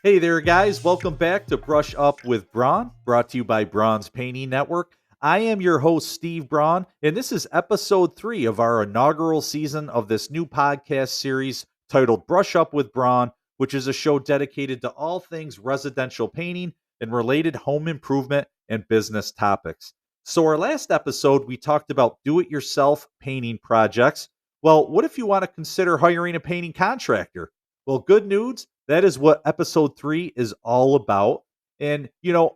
Hey there, guys. Welcome back to Brush Up with Braun, brought to you by Braun's Painting Network. I am your host, Steve Braun, and this is episode 3 of our inaugural season of this new podcast series titled Brush Up with Braun, which is a show dedicated to all things residential painting and related home improvement and business topics. So, our last episode, we talked about do it yourself painting projects. Well, what if you want to consider hiring a painting contractor? Well, good news. That is what episode 3 is all about. And,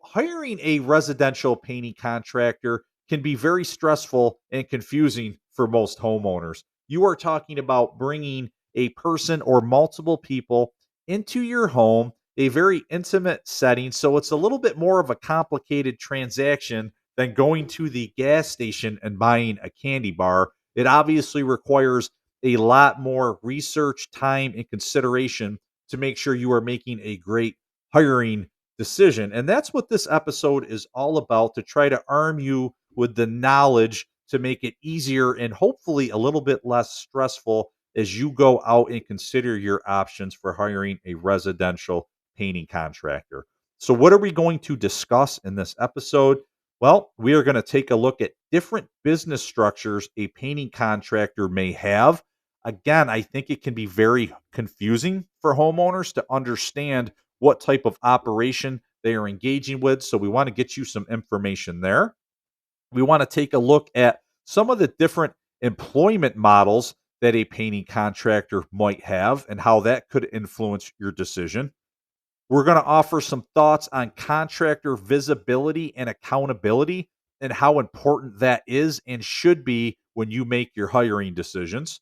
hiring a residential painting contractor can be very stressful and confusing for most homeowners. You are talking about bringing a person or multiple people into your home, a very intimate setting. So it's a little bit more of a complicated transaction than going to the gas station and buying a candy bar. It obviously requires a lot more research, time, and consideration to make sure you are making a great hiring decision. And that's what this episode is all about, to try to arm you with the knowledge to make it easier and hopefully a little bit less stressful as you go out and consider your options for hiring a residential painting contractor. So, what are we going to discuss in this episode? Well, we are going to take a look at different business structures a painting contractor may have. Again, I think it can be very confusing for homeowners to understand what type of operation they are engaging with. So, we want to get you some information there. We want to take a look at some of the different employment models that a painting contractor might have and how that could influence your decision. We're going to offer some thoughts on contractor visibility and accountability and how important that is and should be when you make your hiring decisions.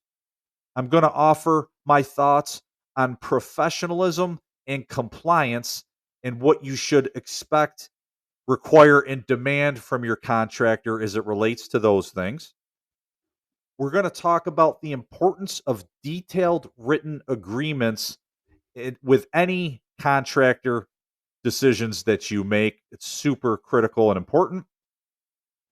I'm going to offer my thoughts on professionalism and compliance and what you should expect, require, and demand from your contractor as it relates to those things. We're going to talk about the importance of detailed written agreements with any contractor decisions that you make. It's super critical and important.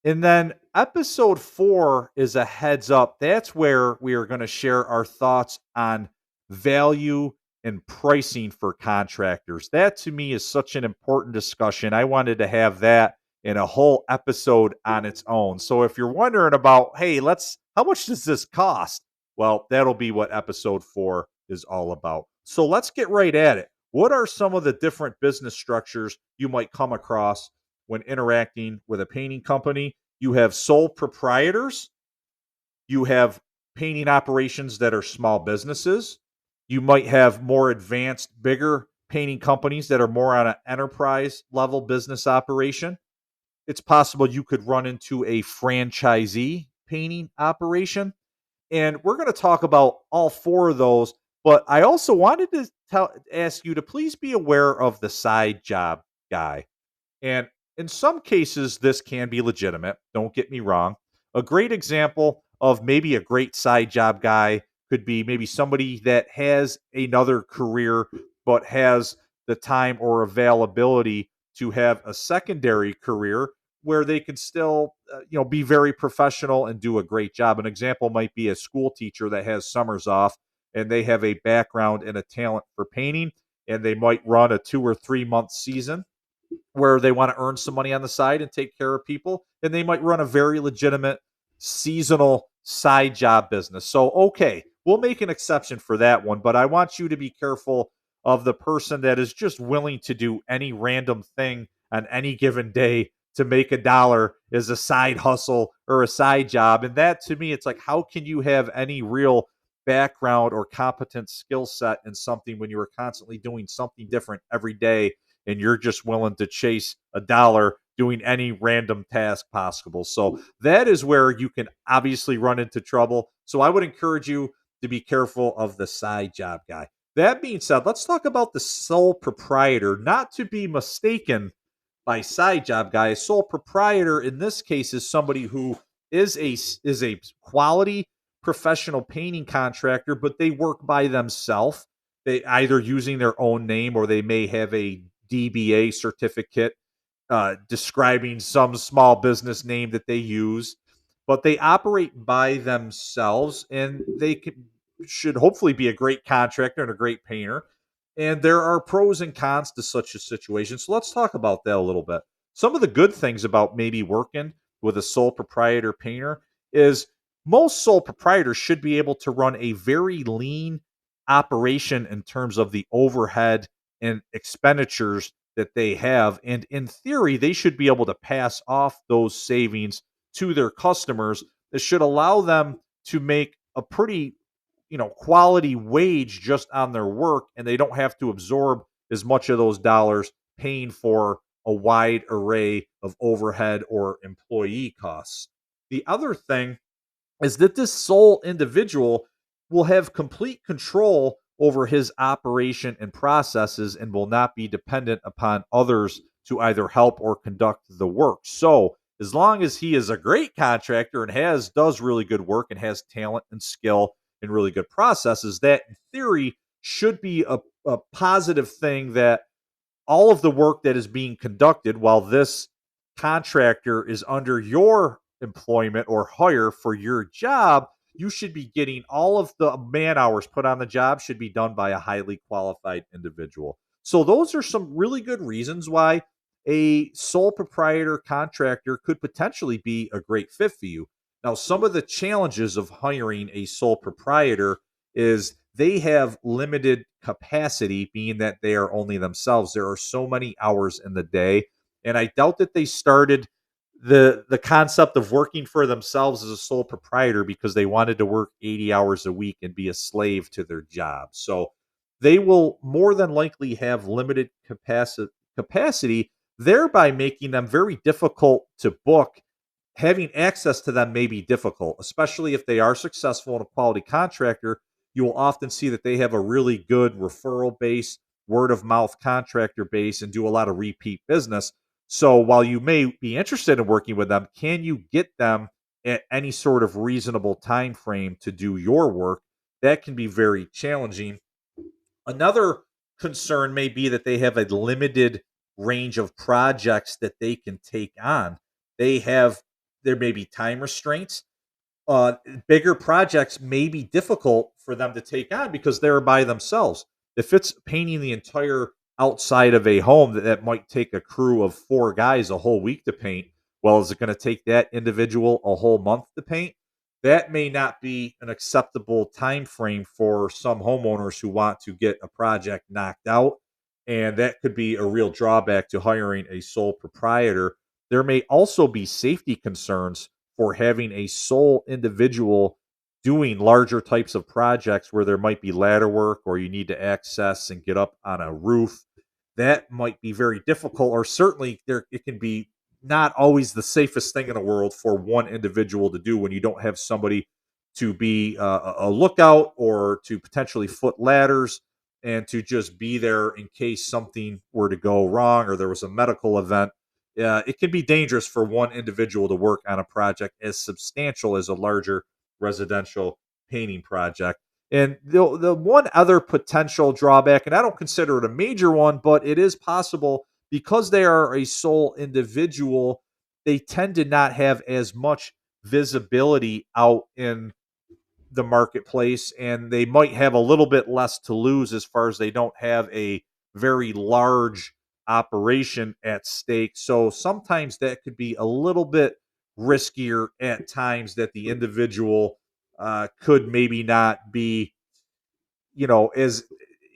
And then episode 4 is a heads up. That's where we are going to share our thoughts on value and pricing for contractors. That to me is such an important discussion. I wanted to have that in a whole episode on its own. So if you're wondering about, hey, how much does this cost? Well, that'll be what episode 4 is all about. So let's get right at it. What are some of the different business structures you might come across when interacting with a painting company? You have sole proprietors, you have painting operations that are small businesses, you might have more advanced, bigger painting companies that are more on an enterprise level business operation. It's possible you could run into a franchisee painting operation. And we're going to talk about all 4 of those. But I also wanted to ask you to please be aware of the side job guy. And in some cases, this can be legitimate. Don't get me wrong. A great example of maybe a great side job guy could be maybe somebody that has another career but has the time or availability to have a secondary career where they can still be very professional and do a great job. An example might be a school teacher that has summers off and they have a background and a talent for painting, and they might run a 2 or 3 month season where they want to earn some money on the side and take care of people, and they might run a very legitimate seasonal side job business. So, okay, we'll make an exception for that one, but I want you to be careful of the person that is just willing to do any random thing on any given day to make a dollar as a side hustle or a side job. And that to me, it's like, how can you have any real background or competent skill set in something when you are constantly doing something different every day and you're just willing to chase a dollar doing any random task possible? So that is where you can obviously run into trouble. So I would encourage you to be careful of the side job guy. That being said, let's talk about the sole proprietor, not to be mistaken by side job guy. A sole proprietor in this case is somebody who is a quality professional painting contractor, but they work by themselves. They either using their own name or they may have a DBA certificate describing some small business name that they use, but they operate by themselves and should hopefully be a great contractor and a great painter. And there are pros and cons to such a situation. So let's talk about that a little bit. Some of the good things about maybe working with a sole proprietor painter is most sole proprietors should be able to run a very lean operation in terms of the overhead and expenditures that they have. And in theory, they should be able to pass off those savings to their customers. That should allow them to make a pretty quality wage just on their work, and they don't have to absorb as much of those dollars paying for a wide array of overhead or employee costs. The other thing is that this sole individual will have complete control over his operation and processes and will not be dependent upon others to either help or conduct the work. So, as long as he is a great contractor and does really good work and has talent and skill and really good processes, that in theory should be a positive thing, that all of the work that is being conducted while this contractor is under your employment or hire for your job, you should be getting all of the man hours put on the job should be done by a highly qualified individual. So those are some really good reasons why a sole proprietor contractor could potentially be a great fit for you. Now, some of the challenges of hiring a sole proprietor is they have limited capacity, being that they are only themselves. There are so many hours in the day, and I doubt that they started the concept of working for themselves as a sole proprietor because they wanted to work 80 hours a week and be a slave to their job. So they will more than likely have limited capacity, thereby making them very difficult to book. Having access to them may be difficult, especially if they are successful and a quality contractor. You will often see that they have a really good referral base, word of mouth contractor base, and do a lot of repeat business. So while you may be interested in working with them, can you get them at any sort of reasonable time frame to do your work? That can be very challenging. Another concern may be that they have a limited range of projects that they can take on. They have There may be time restraints. uh, Bigger projects may be difficult for them to take on because they're by themselves. If it's painting the entire outside of a home, that might take a crew of four guys a whole week to paint. Well, is it going to take that individual a whole month to paint? That may not be an acceptable time frame for some homeowners who want to get a project knocked out. And that could be a real drawback to hiring a sole proprietor. There may also be safety concerns for having a sole individual doing larger types of projects where there might be ladder work or you need to access and get up on a roof. That might be very difficult, or certainly there it can be not always the safest thing in the world for one individual to do when you don't have somebody to be a lookout or to potentially foot ladders and to just be there in case something were to go wrong or there was a medical event. It can be dangerous for one individual to work on a project as substantial as a larger residential painting project. And the one other potential drawback, and I don't consider it a major one, but it is possible because they are a sole individual, they tend to not have as much visibility out in the marketplace, and they might have a little bit less to lose as far as they don't have a very large operation at stake. So sometimes that could be a little bit riskier at times, that the individual could maybe not be, as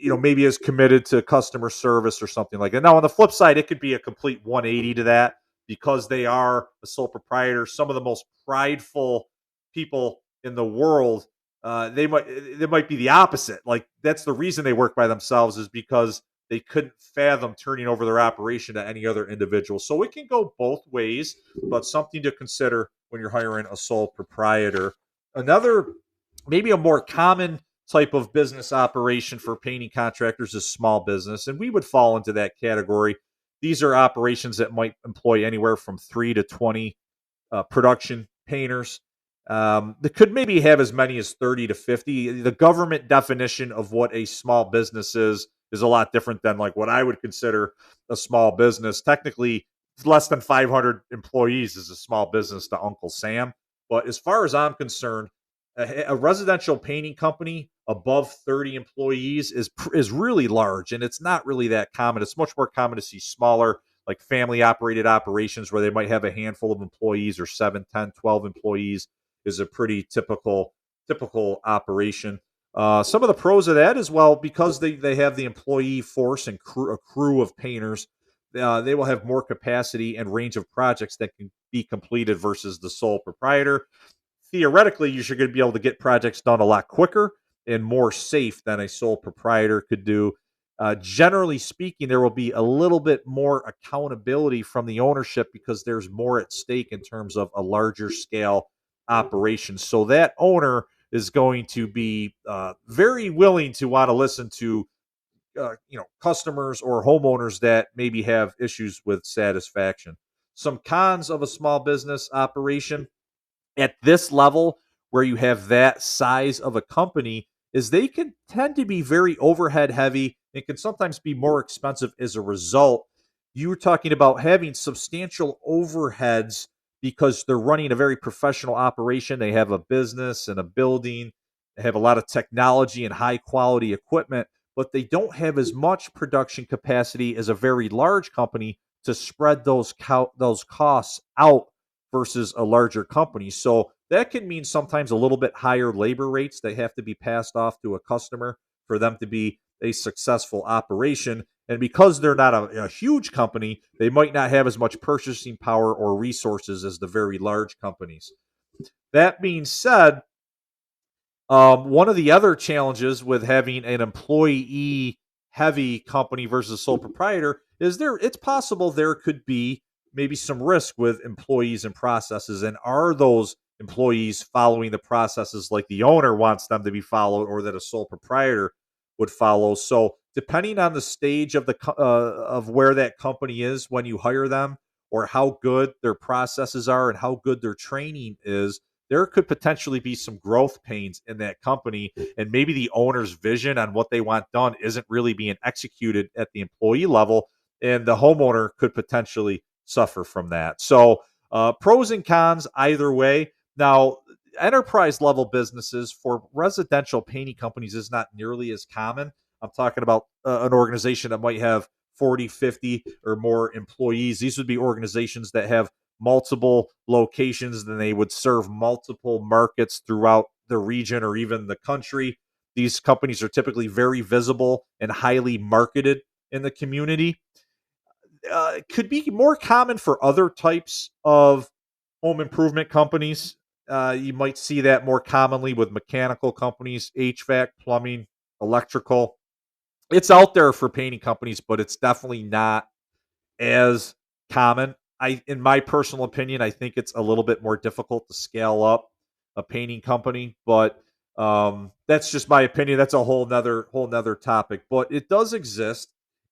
maybe as committed to customer service or something like that. Now, on the flip side, it could be a complete 180 to that because they are a sole proprietor. Some of the most prideful people in the world, they might be the opposite. Like, that's the reason they work by themselves, is because they couldn't fathom turning over their operation to any other individual. So it can go both ways, but something to consider when you're hiring a sole proprietor. Another, maybe a more common type of business operation for painting contractors is small business, and we would fall into that category. These are operations that might employ anywhere from 3 to 20 production painters. That could maybe have as many as 30 to 50. The government definition of what a small business is a lot different than like what I would consider a small business. Technically, less than 500 employees is a small business to Uncle Sam. But as far as I'm concerned, A residential painting company above 30 employees is really large, and it's not really that common. It's much more common to see smaller, like family operated operations where they might have a handful of employees, or 7, 10, 12 employees is a pretty typical operation. Some of the pros of that as well, because they have the employee force and a crew of painters, they will have more capacity and range of projects that can be completed versus the sole proprietor. Theoretically, you should be able to get projects done a lot quicker and more safe than a sole proprietor could do. Generally speaking, there will be a little bit more accountability from the ownership because there's more at stake in terms of a larger scale operation. So that owner is going to be very willing to want to listen to customers or homeowners that maybe have issues with satisfaction. Some cons of a small business operation at this level, where you have that size of a company, is they can tend to be very overhead heavy and can sometimes be more expensive as a result. You were talking about having substantial overheads because they're running a very professional operation. They have a business and a building, they have a lot of technology and high quality equipment, but they don't have as much production capacity as a very large company to spread those costs out versus a larger company. So that can mean sometimes a little bit higher labor rates that have to be passed off to a customer for them to be a successful operation. And because they're not a huge company, they might not have as much purchasing power or resources as the very large companies. That being said, one of the other challenges with having an employee heavy company versus sole proprietor is it's possible there could be maybe some risk with employees and processes. And are those employees following the processes like the owner wants them to be followed, or that a sole proprietor would follow? So depending on the stage of of where that company is when you hire them, or how good their processes are and how good their training is, there could potentially be some growth pains in that company, and maybe the owner's vision on what they want done isn't really being executed at the employee level, and the homeowner could potentially suffer from that. So pros and cons either way. Now, enterprise level businesses for residential painting companies is not nearly as common. I'm talking about an organization that might have 40, 50 or more employees. These would be organizations that have multiple locations, then they would serve multiple markets throughout the region or even the country. These companies are typically very visible and highly marketed in the community. Could be more common for other types of home improvement companies. You might see that more commonly with mechanical companies, HVAC, plumbing, electrical. It's out there for painting companies, but it's definitely not as common. In my personal opinion, I think it's a little bit more difficult to scale up a painting company, but that's just my opinion. That's a whole nother topic, but it does exist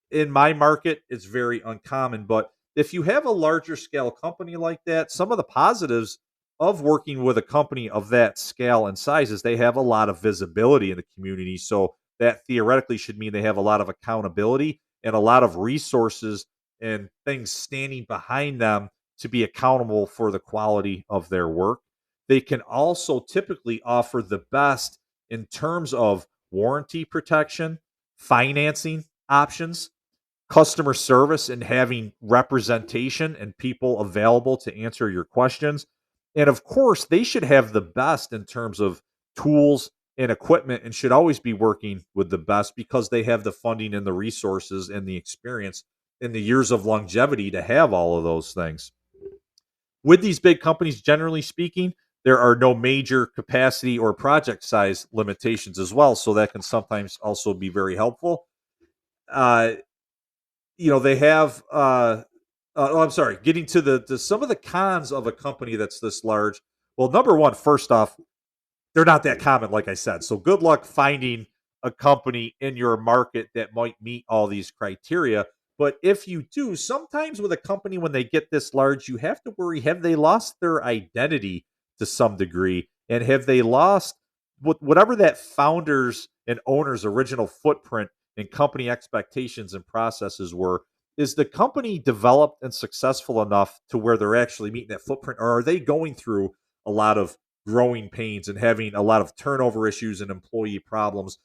in my market. It's very uncommon, but if you have a larger scale company like that, some of the positives of working with a company of that scale and size is they have a lot of visibility in the community. So that theoretically should mean they have a lot of accountability and a lot of resources and things standing behind them to be accountable for the quality of their work. They can also typically offer the best in terms of warranty protection, financing options, customer service, and having representation and people available to answer your questions. And of course, they should have the best in terms of tools and equipment, and should always be working with the best because they have the funding and the resources and the experience and the years of longevity to have all of those things. With these big companies, generally speaking, there are no major capacity or project size limitations as well. So that can sometimes also be very helpful. Uh, they have oh, I'm sorry, getting to the some of the cons of a company that's this large. Well, number one, first off, they're not that common, like I said. So good luck finding a company in your market that might meet all these criteria. But if you do, sometimes with a company, when they get this large, you have to worry, have they lost their identity to some degree? And have they lost whatever that founder's and owner's original footprint and company expectations and processes were? Is the company developed and successful enough to where they're actually meeting that footprint? Or are they going through a lot of growing pains and having a lot of turnover issues and employee problems.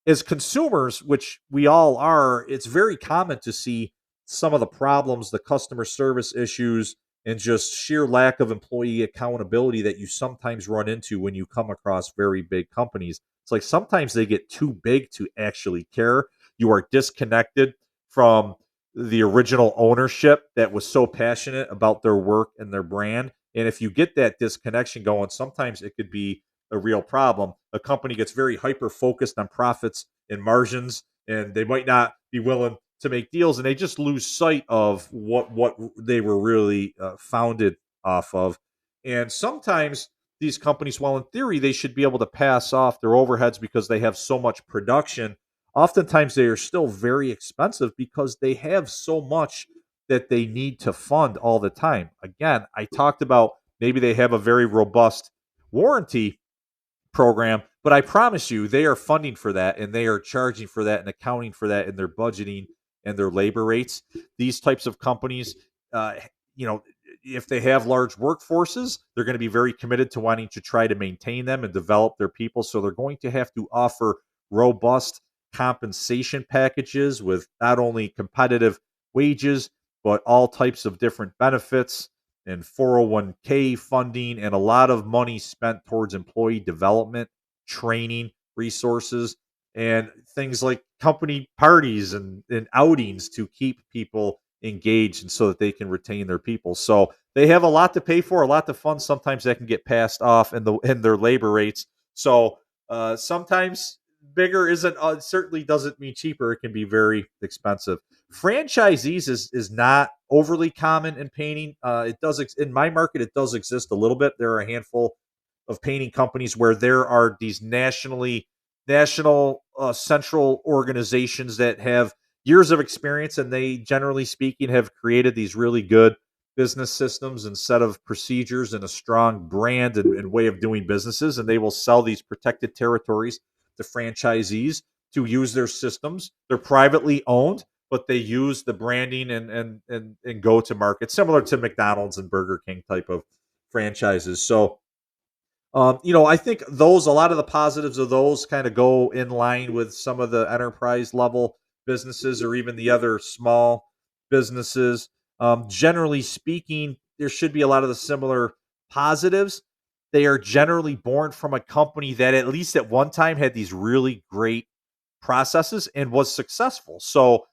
As consumers, which we all are, it's very common to see some of the problems, the customer service issues, and just sheer lack of employee accountability that you sometimes run into when you come across very big companies. It's like sometimes they get too big to actually care. You are disconnected from the original ownership that was so passionate about their work and their brand. And if you get that disconnection going, sometimes it could be a real problem. A company gets very hyper focused on profits and margins, and they might not be willing to make deals, and they just lose sight of what they were really founded off of. And sometimes these companies, while in theory they should be able to pass off their overheads because they have so much production, oftentimes they are still very expensive because they have so much that they need to fund all the time. Again, I talked about maybe they have a very robust warranty program, but I promise you, they are funding for that and they are charging for that and accounting for that in their budgeting and their labor rates. These types of companies, uh, you know, if they have large workforces, they're going to be very committed to wanting to try to maintain them and develop their people. So they're going to have to offer robust compensation packages with not only competitive wages, but all types of different benefits and 401k funding and a lot of money spent towards employee development, training, resources, and things like company parties and outings to keep people engaged and so that they can retain their people. So they have a lot to pay for, a lot to fund. Sometimes that can get passed off in their labor rates. So sometimes bigger isn't certainly doesn't mean cheaper. It can be very expensive. Franchisees is not overly common in painting. It does in my market. It does exist a little bit. There are a handful of painting companies where there are these national central organizations that have years of experience, and they generally speaking have created these really good business systems and set of procedures and a strong brand and way of doing businesses, and they will sell these protected territories to franchisees to use their systems. They're privately owned, but they use the branding and go to market similar to McDonald's and Burger King type of franchises. So I think those a lot of the positives of those kind of go in line with some of the enterprise level businesses or even the other small businesses. Generally speaking, there should be a lot of the similar positives. They are generally born from a company that at least at one time had these really great processes and was successful. So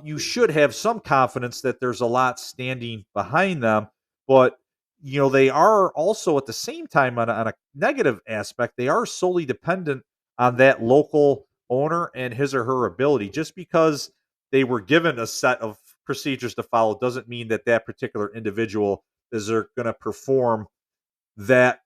you should have some confidence that there's a lot standing behind them, but they are also at the same time on a negative aspect, they are solely dependent on that local owner and his or her ability. Just because they were given a set of procedures to follow doesn't mean that that particular individual is going to perform that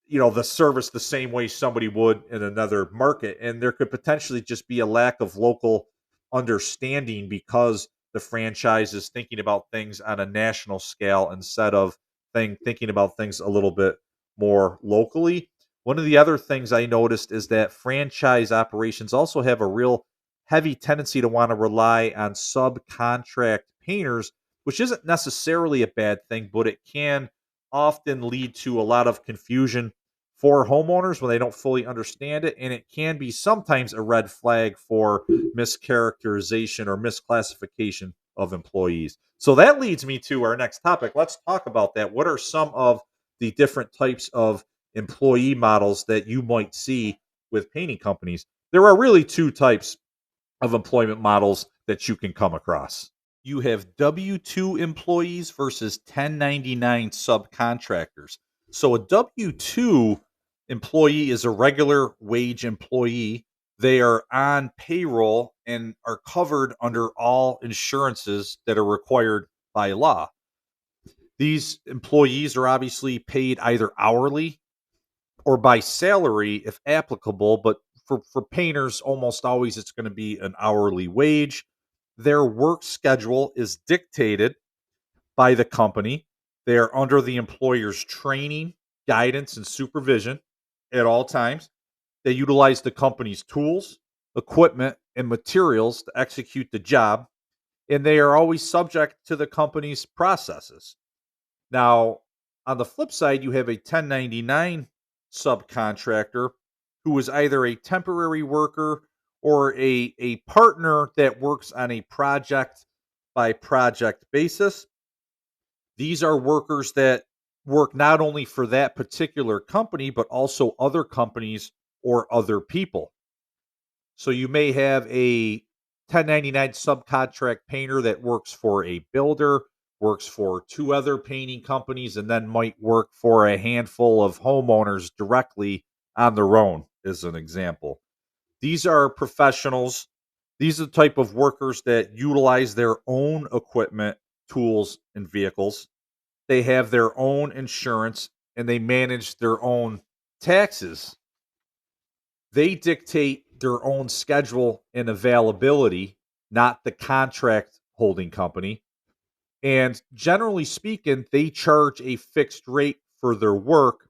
the service the same way somebody would in another market. And there could potentially just be a lack of local understanding because the franchise is thinking about things on a national scale instead of thinking about things a little bit more locally. One of the other things I noticed is that franchise operations also have a real heavy tendency to want to rely on subcontract painters, which isn't necessarily a bad thing, but it can often lead to a lot of confusion for homeowners when they don't fully understand it. And it can be sometimes a red flag for mischaracterization or misclassification of employees. So that leads me to our next topic. Let's talk about that. What are some of the different types of employee models that you might see with painting companies? There are really two types of employment models that you can come across. You have W 2 employees versus 1099 subcontractors. So a W 2 employee is a regular wage employee. They are on payroll and are covered under all insurances that are required by law. These employees are obviously paid either hourly or by salary if applicable, but for painters, almost always it's going to be an hourly wage. Their work schedule is dictated by the company. They are under the employer's training, guidance, and supervision at all times. They utilize the company's tools, equipment, and materials to execute the job, and they are always subject to the company's processes. Now, on the flip side, you have a 1099 subcontractor who is either a temporary worker or a partner that works on a project by project basis. These are workers that work not only for that particular company, but also other companies or other people. So you may have a 1099 subcontract painter that works for a builder, works for two other painting companies, and then might work for a handful of homeowners directly on their own, as an example. These are professionals. These are the type of workers that utilize their own equipment, tools, and vehicles. They have their own insurance and they manage their own taxes. They dictate their own schedule and availability, not the contract holding company. And generally speaking, they charge a fixed rate for their work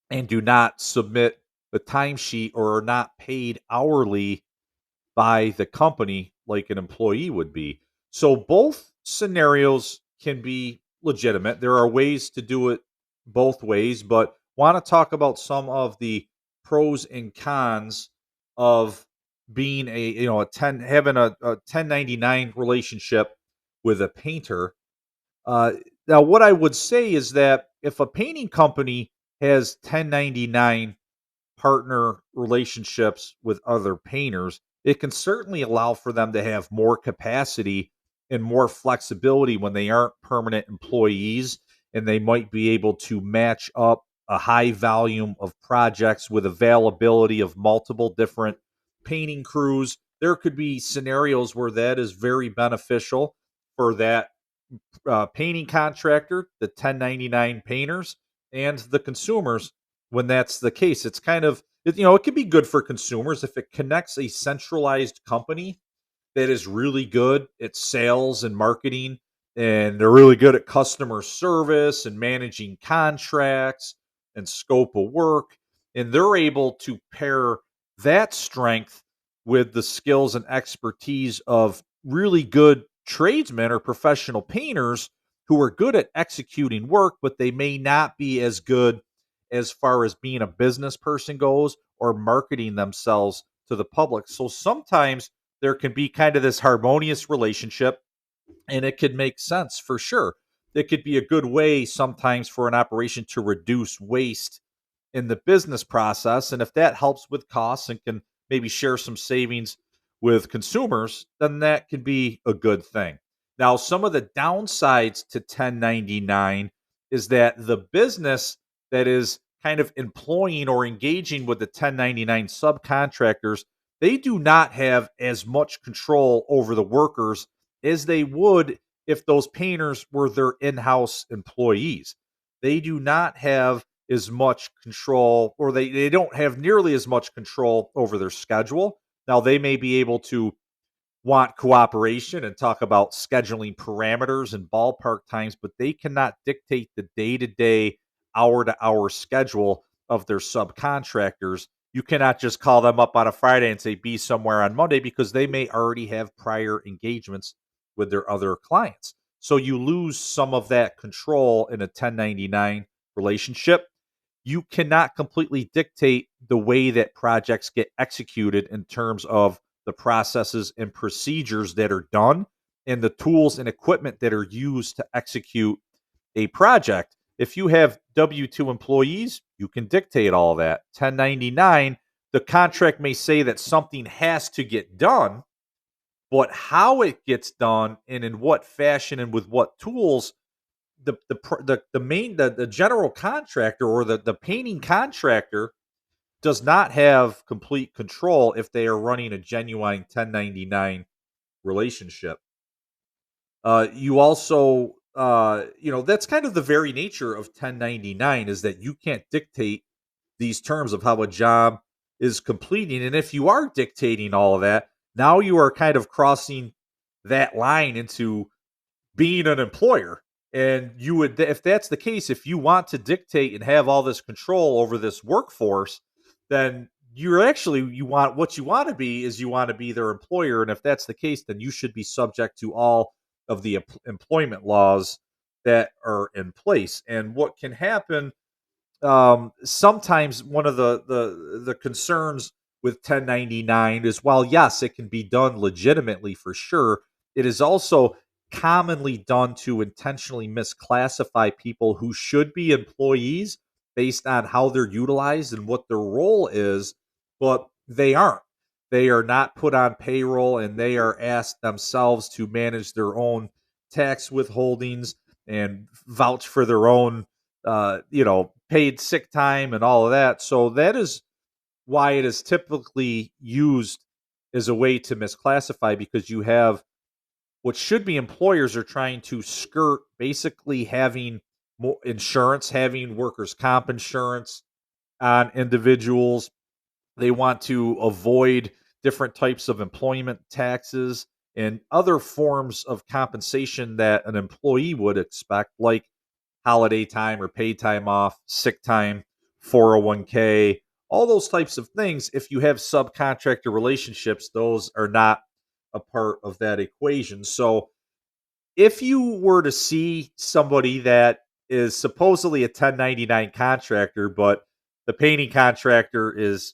and do not submit the timesheet or are not paid hourly by the company like an employee would be. So both scenarios can be legitimate. There are ways to do it both ways, but want to talk about some of the pros and cons of being a 10 having a 1099 relationship with a painter. Uh, Now, what I would say is that if a painting company has 1099 partner relationships with other painters, it can certainly allow for them to have more capacity and more flexibility when they aren't permanent employees, and they might be able to match up a high volume of projects with availability of multiple different painting crews. There could be scenarios where that is very beneficial for that painting contractor, the 1099 painters, and the consumers when that's the case. It's kind of, it can be good for consumers if it connects a centralized company that is really good at sales and marketing, and they're really good at customer service and managing contracts and scope of work. And they're able to pair that strength with the skills and expertise of really good tradesmen or professional painters who are good at executing work, but they may not be as good as far as being a business person goes or marketing themselves to the public. So sometimes there can be kind of this harmonious relationship, and it could make sense for sure. It could be a good way sometimes for an operation to reduce waste in the business process. And if that helps with costs and can maybe share some savings with consumers, then that can be a good thing. Now, some of the downsides to 1099 is that the business that is kind of employing or engaging with the 1099 subcontractors, they do not have as much control over the workers as they would if those painters were their in-house employees. They do not have as much control, or they don't have nearly as much control over their schedule. Now, they may be able to want cooperation and talk about scheduling parameters and ballpark times, but they cannot dictate the day to day, hour to hour schedule of their subcontractors. You cannot just call them up on a Friday and say, be somewhere on Monday, because they may already have prior engagements with their other clients. So you lose some of that control in a 1099 relationship. You cannot completely dictate the way that projects get executed in terms of the processes and procedures that are done and the tools and equipment that are used to execute a project. If you have W 2 employees, you can dictate all of that. 1099, the contract may say that something has to get done, but how it gets done and in what fashion and with what tools, the general contractor or the painting contractor does not have complete control if they are running a genuine 1099 relationship. You also, that's kind of the very nature of 1099, is that you can't dictate these terms of how a job is completing. And if you are dictating all of that, now you are kind of crossing that line into being an employer. And you would, if that's the case, if you want to dictate and have all this control over this workforce, then you want, what you want to be is you want to be their employer. And if that's the case, then you should be subject to all of the employment laws that are in place. And what can happen sometimes one of the concerns with 1099 is, while yes, it can be done legitimately for sure, it is also commonly done to intentionally misclassify people who should be employees based on how they're utilized and what their role is, but they aren't. They are not put on payroll, and they are asked themselves to manage their own tax withholdings and vouch for their own paid sick time and all of that. So that is why it is typically used as a way to misclassify, because you have what should be employers are trying to skirt basically having more insurance, having workers' comp insurance on individuals. They want to avoid different types of employment taxes and other forms of compensation that an employee would expect, like holiday time or paid time off, sick time, 401k, all those types of things. If you have subcontractor relationships, those are not a part of that equation. So if you were to see somebody that is supposedly a 1099 contractor, but the painting contractor is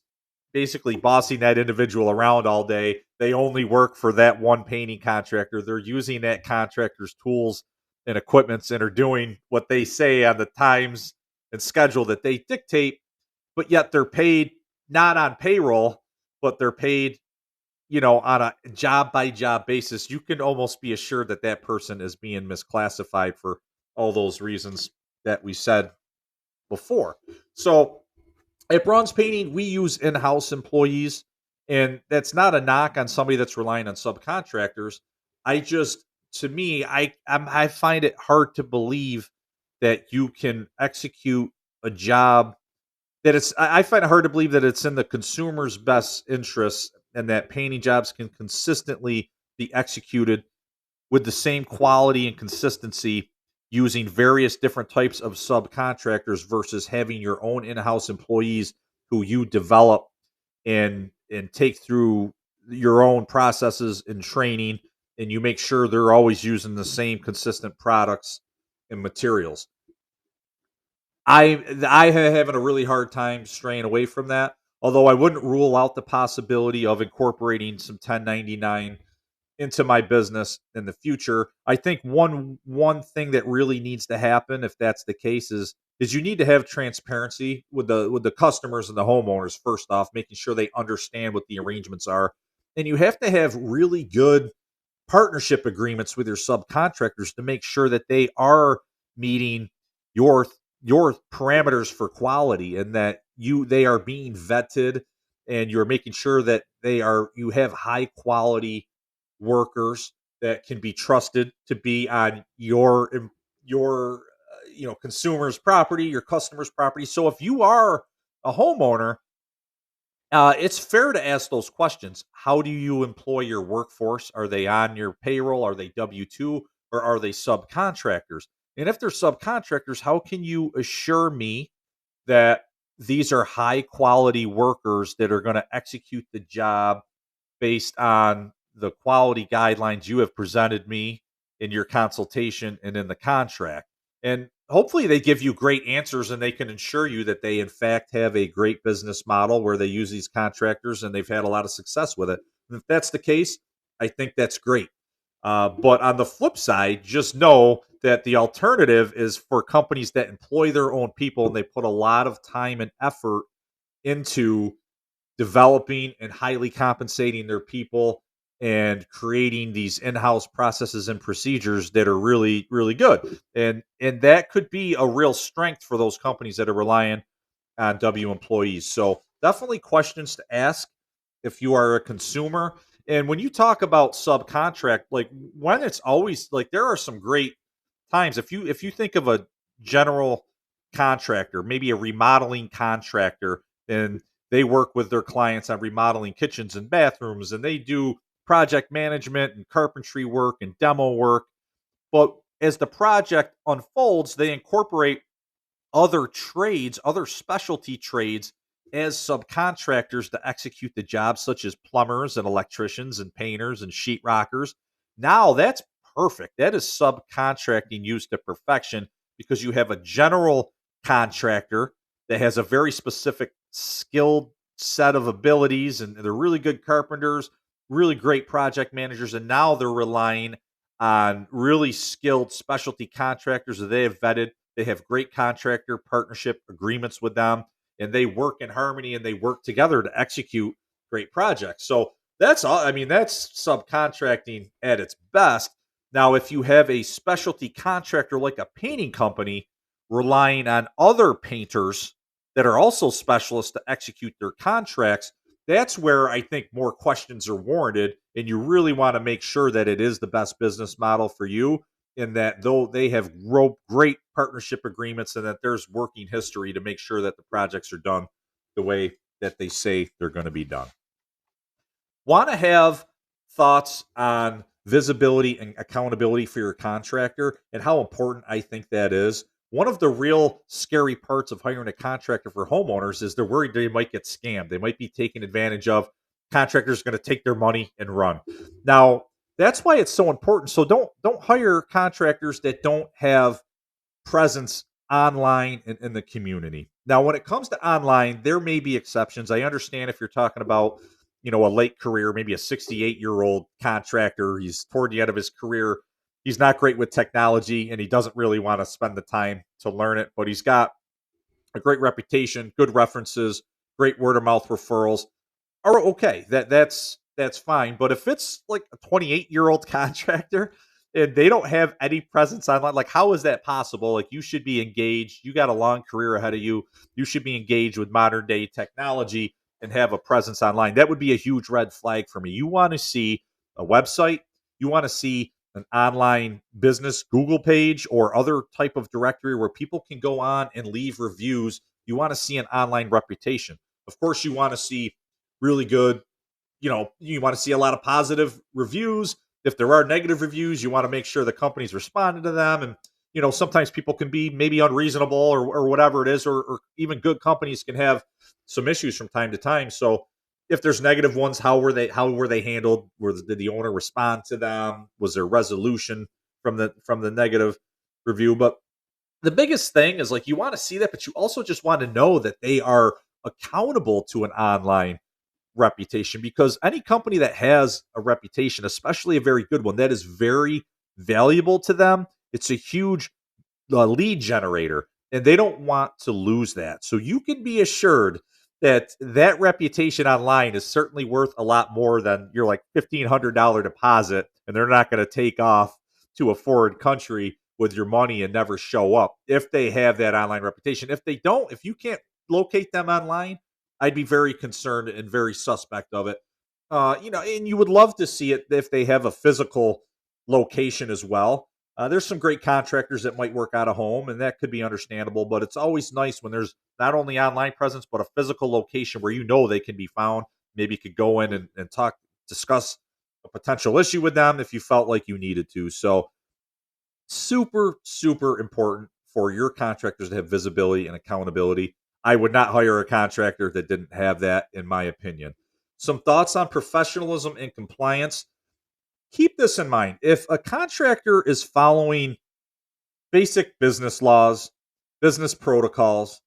basically bossing that individual around all day, they only work for that one painting contractor, they're using that contractor's tools and equipments and are doing what they say on the times and schedule that they dictate, but yet they're paid not on payroll, but they're paid on a job by job basis. You can almost be assured that that person is being misclassified for all those reasons that we said before. So at Bronze Painting, we use in house employees, and that's not a knock on somebody that's relying on subcontractors. I just, to me, I find it hard to believe that you can execute a job that I find it hard to believe that it's in the consumer's best interest, and that painting jobs can consistently be executed with the same quality and consistency using various different types of subcontractors versus having your own in-house employees who you develop and take through your own processes and training, and you make sure they're always using the same consistent products and materials. I am having a really hard time straying away from that. Although I wouldn't rule out the possibility of incorporating some 1099 into my business in the future. I think one thing that really needs to happen, if that's the case, is you need to have transparency with the customers and the homeowners. First off, making sure they understand what the arrangements are, and you have to have really good partnership agreements with your subcontractors to make sure that they are meeting your your parameters for quality, and that they are being vetted, and you're making sure that you have high quality workers that can be trusted to be on your consumer's property, your customer's property. So if you are a homeowner, it's fair to ask those questions. How do you employ your workforce? Are they on your payroll? Are they W 2, or are they subcontractors? And if they're subcontractors, how can you assure me that these are high quality workers that are going to execute the job based on the quality guidelines you have presented me in your consultation and in the contract? And hopefully they give you great answers, and they can ensure you that they in fact have a great business model where they use these contractors and they've had a lot of success with it. And if that's the case, I think that's great. But on the flip side, just know that the alternative is for companies that employ their own people, and they put a lot of time and effort into developing and highly compensating their people and creating these in-house processes and procedures that are really really good. And that could be a real strength for those companies that are relying on W employees. So definitely questions to ask if you are a consumer. And when you talk about subcontract, like, when it's always like, there are some great times. If you think of a general contractor, maybe a remodeling contractor, and they work with their clients on remodeling kitchens and bathrooms, and they do project management and carpentry work and demo work. But as the project unfolds, they incorporate other trades, other specialty trades, as subcontractors to execute the job, such as plumbers and electricians and painters and sheetrockers. Now that's perfect. That is subcontracting used to perfection, because you have a general contractor that has a very specific skilled set of abilities, and they're really good carpenters, really great project managers, and now they're relying on really skilled specialty contractors that they have vetted. They have great contractor partnership agreements with them, and they work in harmony and they work together to execute great projects. So that's all. I mean, that's subcontracting at its best. Now, if you have a specialty contractor like a painting company relying on other painters that are also specialists to execute their contracts, that's where I think more questions are warranted. And you really want to make sure that it is the best business model for you, and that though they have great partnership agreements and that there's working history to make sure that the projects are done the way that they say they're going to be done. Want to have thoughts on visibility and accountability for your contractor and how important I think that is. One of the real scary parts of hiring a contractor for homeowners is they're worried they might get scammed. They might be taken advantage of. Contractors going to take their money and run. Now, that's why it's so important. So don't hire contractors that don't have presence online and in the community. Now, when it comes to online, there may be exceptions. I understand if you're talking about, a late career, maybe a 68-year-old contractor, he's toward the end of his career. He's not great with technology and he doesn't really want to spend the time to learn it, but he's got a great reputation, good references, great word of mouth referrals. Are okay. That's fine. But if it's like a 28-year-old contractor and they don't have any presence online, like how is that possible? Like you should be engaged. You got a long career ahead of you. You should be engaged with modern day technology and have a presence online. That would be a huge red flag for me. You want to see a website, you want to see an online business Google page or other type of directory where people can go on and leave reviews. You want to see an online reputation. Of course, you want to see really good, you want to see a lot of positive reviews. If there are negative reviews, you want to make sure the company's responding to them. And, sometimes people can be maybe unreasonable or whatever it is, or even good companies can have some issues from time to time. So if there's negative ones, how were they handled? Did the owner respond to them? Was there resolution from the negative review? But the biggest thing is like you want to see that, but you also just want to know that they are accountable to an online reputation, because any company that has a reputation, especially a very good one, that is very valuable to them. It's a huge lead generator, and they don't want to lose that. So you can be assured that that reputation online is certainly worth a lot more than your like $1,500 deposit, and they're not going to take off to a foreign country with your money and never show up if they have that online reputation. If they don't, if you can't locate them online, I'd be very concerned and very suspect of it. And you would love to see it if they have a physical location as well. There's some great contractors that might work out of home, and that could be understandable. But it's always nice when there's not only online presence, but a physical location where they can be found. Maybe you could go in and discuss a potential issue with them if you felt like you needed to. So super, super important for your contractors to have visibility and accountability. I would not hire a contractor that didn't have that, in my opinion. Some thoughts on professionalism and compliance. Keep this in mind. If a contractor is following basic business laws, business protocols,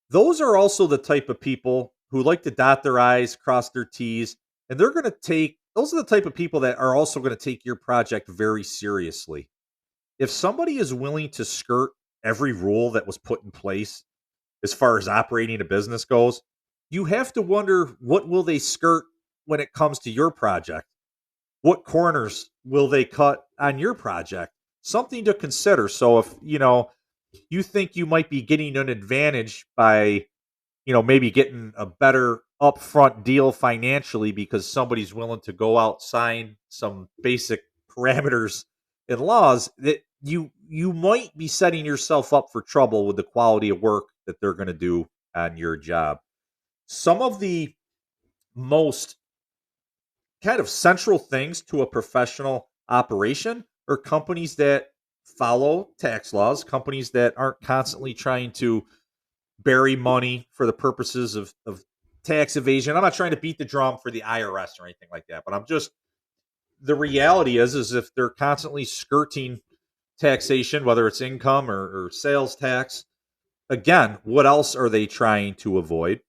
those are also the type of people who like to dot their I's, cross their T's, and those are the type of people that are also going to take your project very seriously. If somebody is willing to skirt every rule that was put in place as far as operating a business goes, you have to wonder, what will they skirt when it comes to your project? What corners will they cut on your project? Something to consider. So if, you think you might be getting an advantage by, maybe getting a better upfront deal financially because somebody's willing to go out, sign some basic parameters and laws, that you might be setting yourself up for trouble with the quality of work that they're going to do on your job. Some of the most kind of central things to a professional operation are companies that follow tax laws, companies that aren't constantly trying to bury money for the purposes of tax evasion. I'm not trying to beat the drum for the IRS or anything like that, but the reality is if they're constantly skirting taxation, whether it's income or sales tax, Again, what else are they trying to avoid?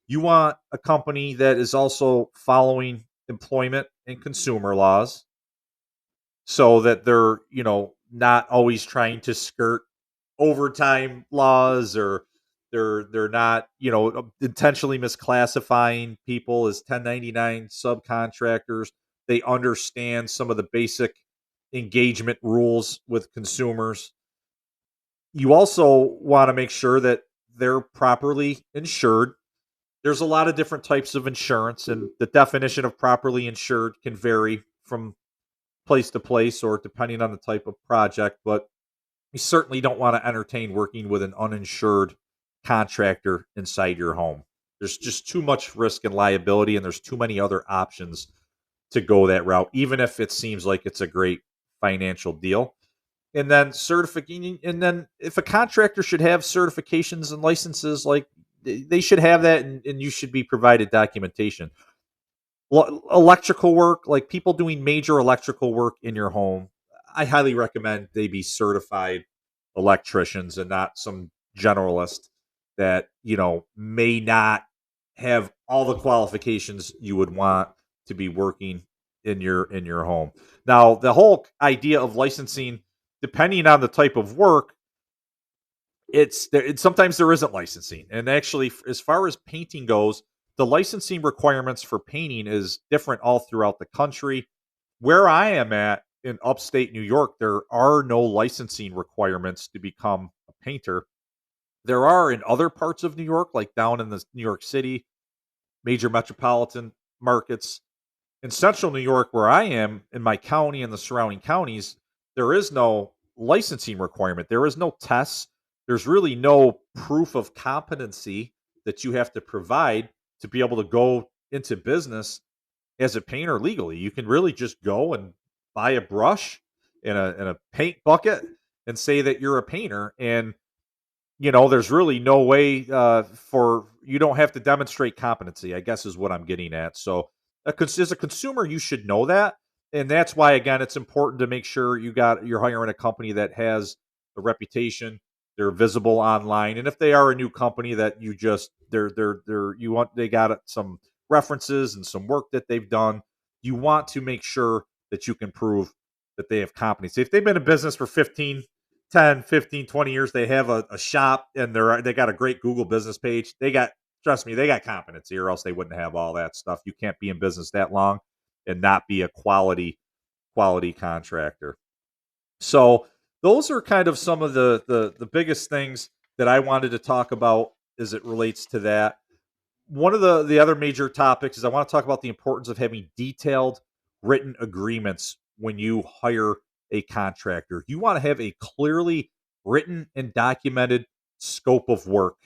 You want a company that is also following employment and consumer laws so that they're, not always trying to skirt overtime laws, or they're not, intentionally misclassifying people as 1099 subcontractors. They understand some of the basic engagement rules with consumers. You also want to make sure that they're properly insured. There's a lot of different types of insurance, and the definition of properly insured can vary from place to place or depending on the type of project, but you certainly don't want to entertain working with an uninsured contractor inside your home. There's just too much risk and liability, and there's too many other options to go that route, even if it seems like it's a great financial deal. And then certification, and then if a contractor should have certifications and licenses, like they should have that, and you should be provided documentation. Electrical work, like people doing major electrical work in your home, I highly recommend they be certified electricians and not some generalist that, may not have all the qualifications you would want to be working in your home. Now, the whole idea of licensing, depending on the type of work, sometimes there isn't licensing. And actually, as far as painting goes, the licensing requirements for painting is different all throughout the country. Where I am at in upstate New York, there are no licensing requirements to become a painter. There are in other parts of New York, like down in the New York City, major metropolitan markets. In central New York, where I am, in my county and the surrounding counties, there is no licensing requirement. There is no tests. There's really no proof of competency that you have to provide to be able to go into business as a painter legally. You can really just go and buy a brush and a paint bucket and say that you're a painter, and there's really no way for you don't have to demonstrate competency, I guess is what I'm getting at. So, as a consumer, you should know that, and that's why again it's important to make sure you're hiring a company that has a reputation, they're visible online, and if they are a new company that you just they're you want they got some references and some work that they've done, you want to make sure that you can prove that they have competency. If they've been in business for 10, 15, 20 years, they have a shop and they got a great Google business page. Trust me, they got competency, or else they wouldn't have all that stuff. You can't be in business that long and not be a quality contractor. So those are kind of some of the biggest things that I wanted to talk about as it relates to that. One of the other major topics is I want to talk about the importance of having detailed written agreements when you hire a contractor. You want to have a clearly written and documented scope of work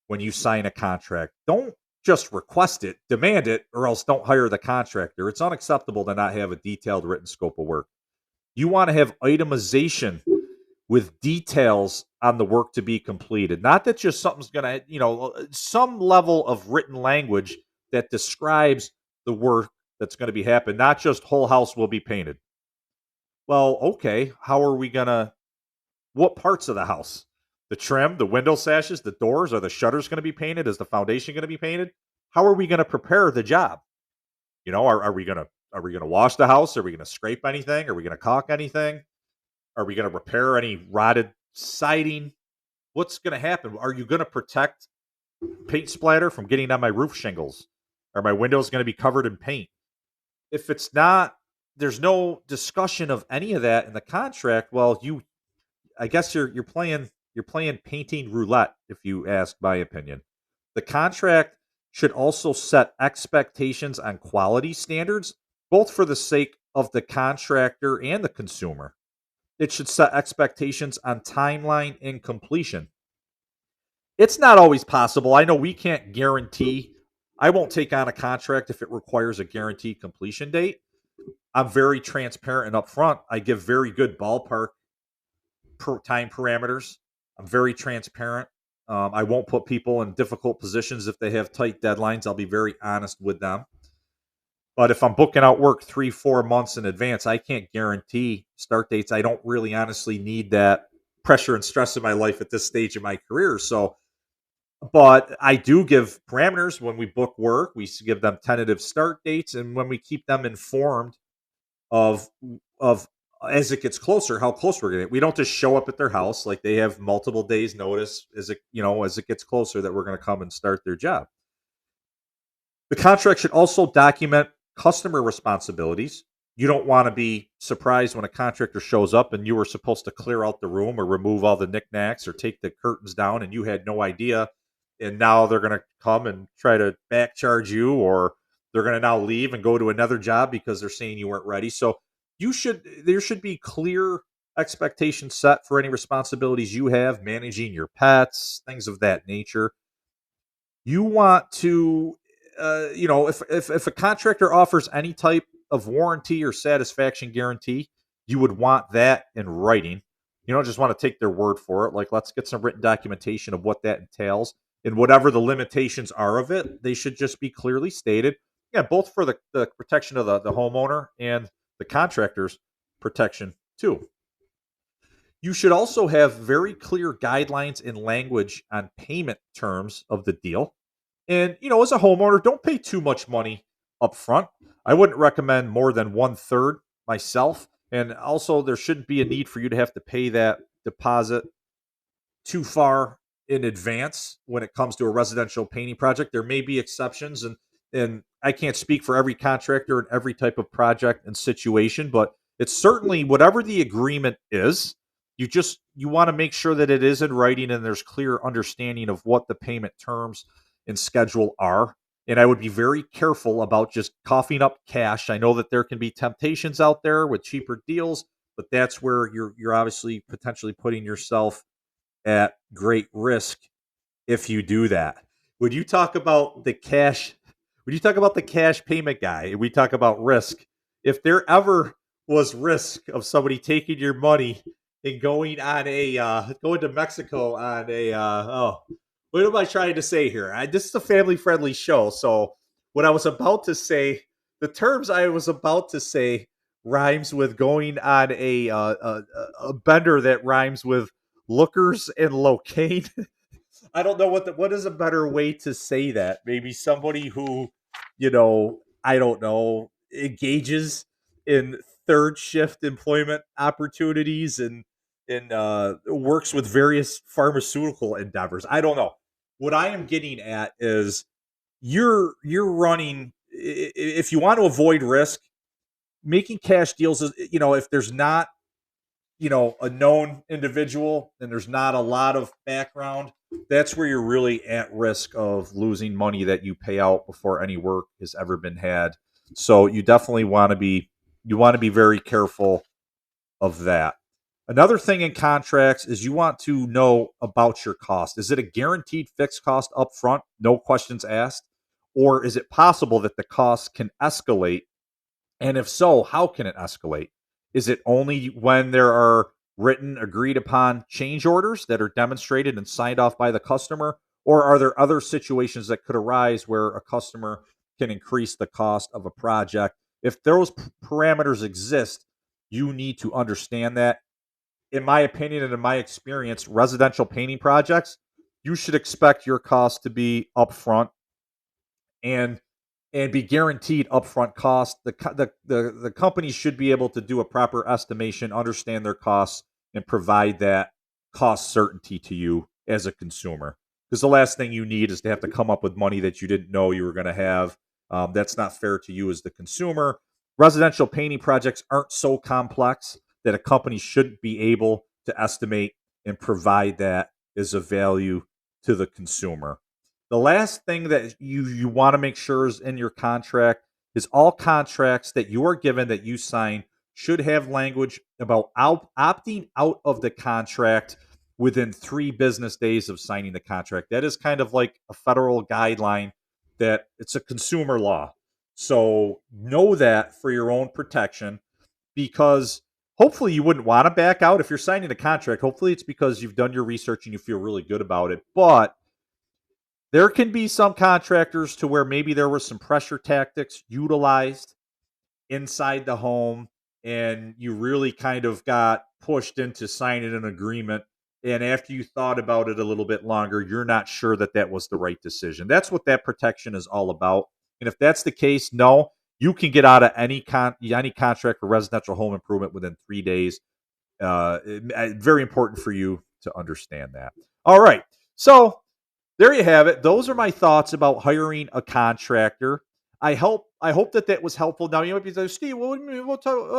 when you sign a contract. Don't just request it, demand it, or else don't hire the contractor. It's unacceptable to not have a detailed written scope of work. You want to have itemization with details on the work to be completed. Not that just something's going to, some level of written language that describes the work that's going to be happening, not just whole house will be painted. Well, okay, how are we going to, what parts of the house? The trim, the window sashes, the doors, are the shutters going to be painted? Is the foundation going to be painted? How are we going to prepare the job? Are we going to wash the house? Are we going to scrape anything? Are we going to caulk anything? Are we going to repair any rotted siding? What's going to happen? Are you going to protect paint splatter from getting on my roof shingles? Are my windows going to be covered in paint? If it's not, there's no discussion of any of that in the contract. Well, I guess you're playing painting roulette, if you ask my opinion. The contract should also set expectations on quality standards, both for the sake of the contractor and the consumer. It should set expectations on timeline and completion. It's not always possible. I know we can't guarantee. I won't take on a contract if it requires a guaranteed completion date. I'm very transparent and upfront. I give very good ballpark time parameters. I'm very transparent. I won't put people in difficult positions if they have tight deadlines. I'll be very honest with them. But if I'm booking out work 3, 4 months in advance, I can't guarantee start dates. I don't really honestly need that pressure and stress in my life at this stage of my career. So, but I do give parameters when we book work. We give them tentative start dates, and when we keep them informed of of as it gets closer, how close we're getting. We don't just show up at their house; like they have multiple days notice as it gets closer that we're going to come and start their job. The contract should also document customer responsibilities. You don't want to be surprised when a contractor shows up and you were supposed to clear out the room or remove all the knickknacks or take the curtains down and you had no idea. And now they're going to come and try to back charge you, or they're going to now leave and go to another job because they're saying you weren't ready. So there should be clear expectations set for any responsibilities you have, managing your pets, things of that nature. You want to if a contractor offers any type of warranty or satisfaction guarantee, you would want that in writing. You don't just want to take their word for it. Like, let's get some written documentation of what that entails, and whatever the limitations are of it, they should just be clearly stated. Yeah, both for the protection of the homeowner and the contractor's protection too. You should also have very clear guidelines and language on payment terms of the deal. And, as a homeowner, don't pay too much money up front. I wouldn't recommend more than one third myself. And also, there shouldn't be a need for you to have to pay that deposit too far in advance when it comes to a residential painting project. There may be exceptions, and I can't speak for every contractor and every type of project and situation, but it's certainly whatever the agreement is. You want to make sure that it is in writing and there's clear understanding of what the payment terms and schedule are. And I would be very careful about just coughing up cash. I know that there can be temptations out there with cheaper deals, but that's where you're obviously potentially putting yourself at great risk if you do that. When you talk about the cash, when you talk about the cash payment guy, and we talk about risk, if there ever was risk of somebody taking your money and going to Mexico on what am I trying to say here? This is a family friendly show, so what I was about to say, the terms I was about to say rhymes with going on a bender that rhymes with lookers and locaine. I don't know what is a better way to say that. Maybe somebody who, I don't know, engages in third shift employment opportunities and works with various pharmaceutical endeavors. I don't know. What I am getting at is you're running if you want to avoid risk, making cash deals is, if there's not a known individual and there's not a lot of background, that's where you're really at risk of losing money that you pay out before any work has ever been had. So you definitely want to be very careful of that. Another thing in contracts is you want to know about your cost. Is it a guaranteed fixed cost up front, no questions asked? Or is it possible that the cost can escalate, and if so, how can it escalate? Is it only when there are written, agreed upon change orders that are demonstrated and signed off by the customer? Or are there other situations that could arise where a customer can increase the cost of a project? If those parameters exist, you need to understand that. In my opinion and in my experience, residential painting projects, you should expect your costs to be upfront and be guaranteed upfront cost. The company should be able to do a proper estimation, understand their costs, and provide that cost certainty to you as a consumer. Because the last thing you need is to have to come up with money that you didn't know you were going to have. That's not fair to you as the consumer. Residential painting projects aren't so complex that a company shouldn't be able to estimate and provide that as a value to the consumer. The last thing that you want to make sure is in your contract is all contracts that you are given that you sign should have language about opting out of the contract within 3 business days of signing the contract. That is kind of like a federal guideline that it's a consumer law. So know that for your own protection, because hopefully you wouldn't want to back out if you're signing a contract. Hopefully it's because you've done your research and you feel really good about it. But there can be some contractors to where maybe there was some pressure tactics utilized inside the home and you really kind of got pushed into signing an agreement and after you thought about it a little bit longer, you're not sure that that was the right decision. That's what that protection is all about. And if that's the case, no, you can get out of any contract for residential home improvement within 3 days. Very important for you to understand that. All right. So there you have it. Those are my thoughts about hiring a contractor. I hope that that was helpful. Now you might be like, Steve, what do you mean?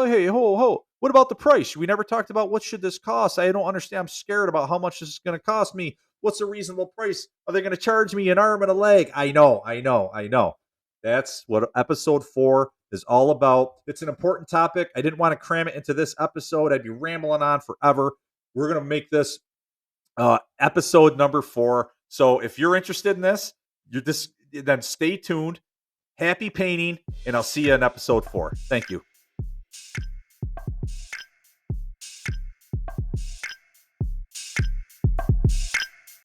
Hey, ho. What about the price? We never talked about what should this cost. I don't understand. I'm scared about how much this is going to cost me. What's a reasonable price? Are they going to charge me an arm and a leg? I know. That's what episode 4 is all about. It's an important topic. I didn't want to cram it into this episode. I'd be rambling on forever. We're going to make this episode number 4. So if you're interested in this, then stay tuned. Happy painting, and I'll see you in episode 4. Thank you.